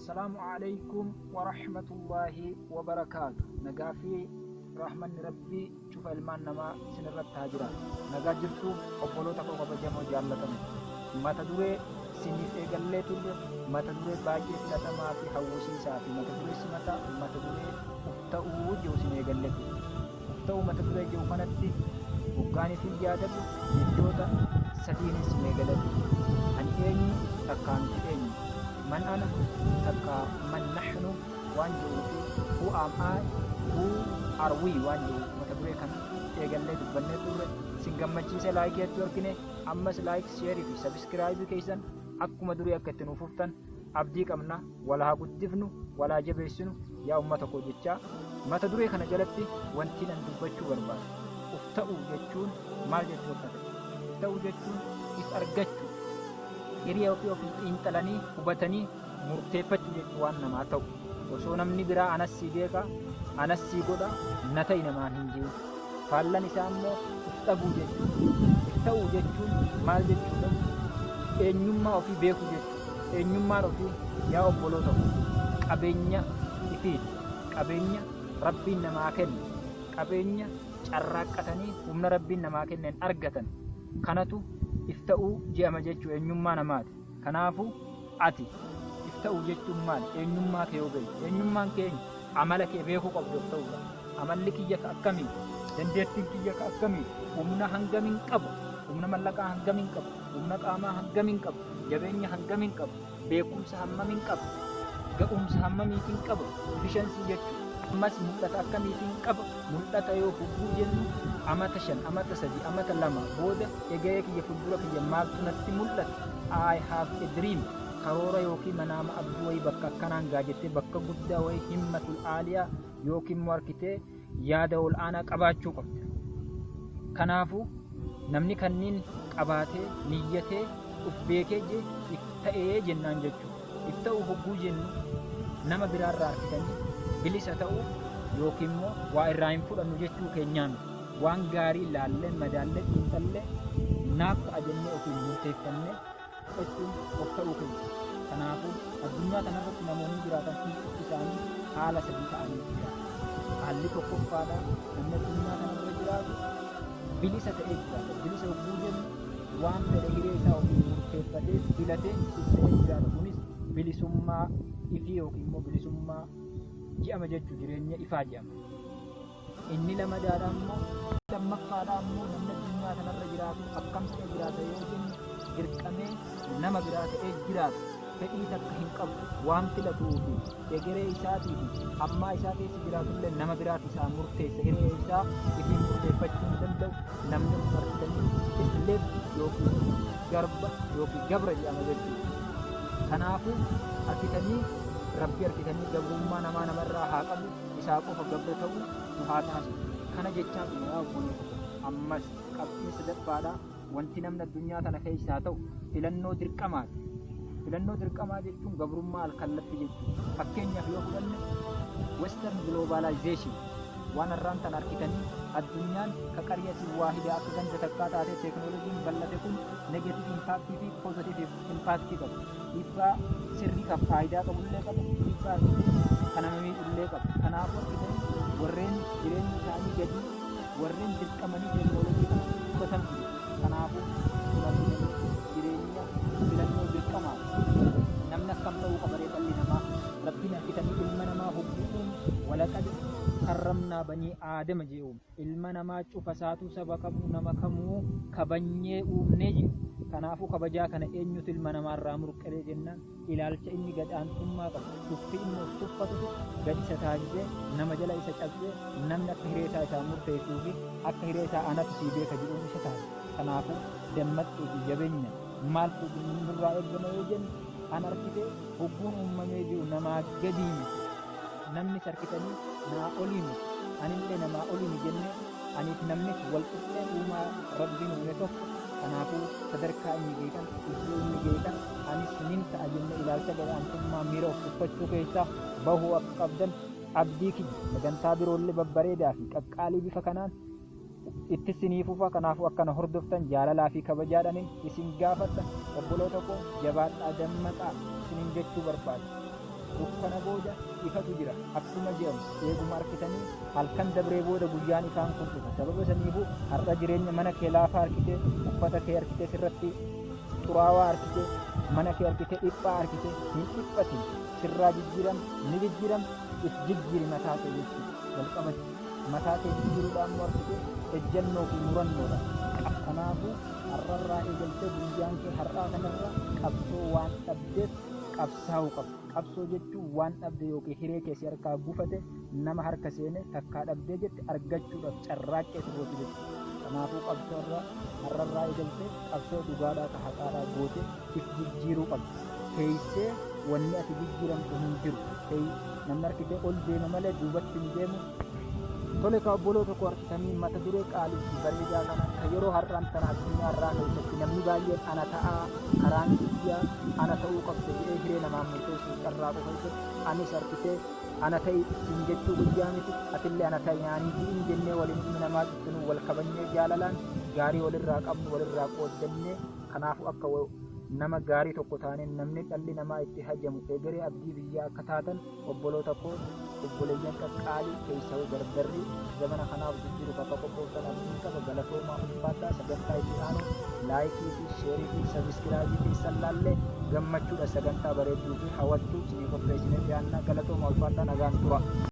السلام عليكم ورحمة الله وبركاته. نجافي رحمن ربي شوف المان نما سنرت هاجرا نجا جرتو أبولو تكو كبجمو جالتنا ما تدري سني إيجالله تقول ما تدري باجي سلطة ما في حوسي سافي ما تدري سمتا ما تدري أفتأو جو سني إيجالله أفتأو ما تدري جو فنتي وكاني في جادة يجوتا سدين سني إيجالله أنتيني تكاني أني من أنا تكا من نحن وانجو هو أماي هو أروي وانجو متبري كان إيجالله دبنا تور سنجمعي سلايك يتوركني أمس لايك شير في سبسكرايب كيسن أكو مدري أكتنو ففتن أبديك أمنا ولا هقدفنو ولا جبسنو يا أمتكو جتشا ما تدري كان جلتي وانتين ندبتشو بربار أفتأو جتشون مال جتشو كذا أفتأو جتشون إتأرجتشو hiriyaa ofii xiinxalanii hubatanii murteeffachuu jechuun waan namaa ta'u osoo namni biraa anas sii beeka anas sii godha na ta'i namaan hin jiru faallan isaa immoo ifta'uu jechuun maal jechuudha eenyummaa ofii beekuu jechuudha eenyummaan ofii yaa obboloo ta'u qabeenya ifiiti qabeenya rabbiin namaa kenne qabeenya carraaqqatanii humna rabbiin namaa kenneen argatan kanatu ifta'uu jedhama jechuun eenyummaa namaati. Kanaafuu ati ifta'uu jechuun maal? Eenyummaa kee yoo beektu. Eenyummaan keenya amala kee beekuu qabdu of ta'uudha. Amalli kiyya ka akkamii? Dandeettiin kiyya ka akkamii? Humna hangamiin qabu? Humna mallaqaa hangamiin qabu? Humna qaamaa hangamiin qabu? Jabeenya hangamiin qabu? Beekumsa hammamiin qabu? Ga'umsa hammamiitiin qabu? Efficiency jechuudha. Ammas mul'ata akkamiitiin qaba? Mul'ata yoo hubbuu jennu amata 5, amata 3, amata 2 booda eegee kiyya fuuldura kiyya maaltu natti mul'ata? I have a dream. Karoora yookiin manaama abduu wayii bakka akkanaan gaajettee bakka guddaa wayii himmatul aaliyaa yookiin markitee yaada ol aanaa qabaachuu qabda. Kanaafuu namni kanniin qabaatee niyyatee uf beekee ifta'ee jennaan jechuudha. Ifta'uu hubbuu jennu nama biraarraa harkitanii bilisa ta'uu yookiin immoo waa irraa hin fudhannu jechuu keenyaan waan gaarii ilaallee madaallee xiinxallee naaf ta'a jennee ofiin murteeffannee jechuun of ta'uu keenya. Kanaafuu addunyaa kanarratti namoonni jiraatan hundi isaanii haala sadii ta'anii jiraatu. Haalli tokkoffaadhaa namni addunyaa kanarra jiraatu bilisa ta'ee jiraata. Bilisa yogguu jennu waan fedhe hiree isaa ofiin murteeffatee filatee ta'ee jiraata. Kunis bilisummaa ifii yookiin immoo bilisummaa ji'ama jechuun jireenya ifaa ji'ama. Inni lamadaadhaan immoo lammaffaadhaan immoo namni addunyaa kanarra jiraatu akkam ta'ee jiraata yoo jennu dirqamee nama biraa ta'ee jiraatu fedhii takka hin qabu waan filatuu fi egeree isaatii fi ammaa isaa keessa jiraatullee nama biraatu isaa murteessa hiree isaa ifiin murteeffachuu hin danda'u namni martanii isleef yookiin garba yookiin gabra jedhama jechuudha. Kanaafuu argitanii rabbi argitanii gabrummaa namaa namarraa haa qabu isaa qofa gabra ta'uu nu haa taasisu. Kana jechaan dhumaa obbolee ammas qabxiin sadaffaadhaa wanti namni addunyaa kana keessaa ta'u filannoo dirqamaati. Filannoo dirqamaa jechuun gabrummaa alkallatti jechuudha. Fakkeenyaaf yoo fudhanne western globalization waan har'aan tan argitanii addunyaan ka qaryasii waahidaa akka ganda takkaa taatee teeknooloojiin bal'ate kun negative impactii fi positive impactii qabu. Dhiibbaa sirrii kan faayidaa qabullee qabu, dhiibbaa kan nama miidhullee qabu. Kanaafuu argitanii warreen jireenyi isaanii gadi warreen dirqamanii teeknooloojii kana fudhatan jiru. Kanaafuu jireenya filannoo dirqamaa namni akkam ta'uu qaba dhalli namaa rabbiin argitanii ilma namaa hubbuun walaqad karramnaa banii aadama jee uume ilma namaa cufa isaatuu saba kamuu nama kamuu kabanyee uumnee jiru. Kanaafuu kabajaa kana eenyutu ilma namaarraa murqalee jennaan ilaalcha inni gadhaantummaa qabu tuffi inni of tuffatutu gad isa taasisee nama jala isa cabsee namni akka hiree isaa murteessuu fi akka hiree isaa anatu sii beeka jedhuun isa taasisa. Kanaafuu dammaqxii fi jabeenya maaltu nurraa eeggama yoo jennu an argitee hubbuun uumamee jiru namaa gadii miti. Namni sarkitanii naa olii miti anillee namaa olii miti jennee aniif namnis wal qixxee uumaa rabbiin uume tokko. Kanaafuu sadarkaa inni geetan iddoo inni geetan anis nin ta'a jenne ilaalcha gadhaantummaa miira of tuffachuu keessaa bahuu akka qabdan abdii kiyya sagantaa biroollee babbareedaa fi qaqqaalii bifa kanaan itti siniifuufa. Kanaafuu akkana hordoftan jaalalaa fi kabajaadhaan isin gaafadha. Obboloota koo jabaadhaa dammaqaa isiniin jechuu barbaada. dukkana booda ifatu jira akkuma jedhamu eeguma harkitanii halkan dabree booda guyyaan ifaan kun dhufa. Sababa saniifuu har'a jireenya mana kee laafaa harkitee uffata kee harkitee sirratti xuraawaa harkitee mana kee harkitee dhiphaa harkitee hin dhiphatin sirraa jijjiiram ni jijjiiram if jijjiiri mataa kee jechuudha. Jalqabatti mataa kee jijjiiruudhaan harkitee ejjennoo fi murannoodha. Kanaafuu har'arraa eegaltee guyyaan kee har'aa kanarra qabsoo waan dhabdeef qabsaa'uu qabdu. Qabsoo jechuun waan dhabde yookiin hiree keessi harkaa gufate nama harka seene takkaa dhabdee jette argachuudhaaf carraaqqee turreetu jechuudha. Kanaafuu qabsoo har'arraa eegaltee qabsoo dhugaadhaa ka haqaadhaa goote if jijjiiruu qabdi. Teessee wanni ati jijjiiramtu hin jiru. Namni harkitee ol deema malee duubatti hin deemu. Tole ka obboloo tokko harkitanii mata duree qaalii fi bareedaa kana ka yeroo har'aan tana addunyaa irraa keessatti namni baay'een ana ta'aa karaan biyyaa ana ta'uu qabda jedhee hiree namaa murteessuuf carraaqu keessatti anis harkitee ana ta'i hin jechuu guyyaa miti atillee ana ta'i nyaanii fi hin jennee waliin ilmi namaa ittiin wal kabajnee jaalalaan gaarii walirraa qabnu walirraa qooddannee kanaafuu akka nama gaarii tokko taaneen namni dhalli namaa itti hajamu egeree abdii biyyaa akka taatan obboloota koo obboleeyyan qaqqaalii keessaa gargarri zamana kanaaf jijjiiruuf akka qophooftan abdiin qaba. Galatoomaa ulfaadhaa sagantaa itti aanu laayikii fi sheerii fi sabiskiraabii keessan laallee gammachuudha sagantaa bareedduu fi hawwattuu isinii qopheessinee dhiyaannaa. Galatoomaa ulfaadhaa nagaan tura.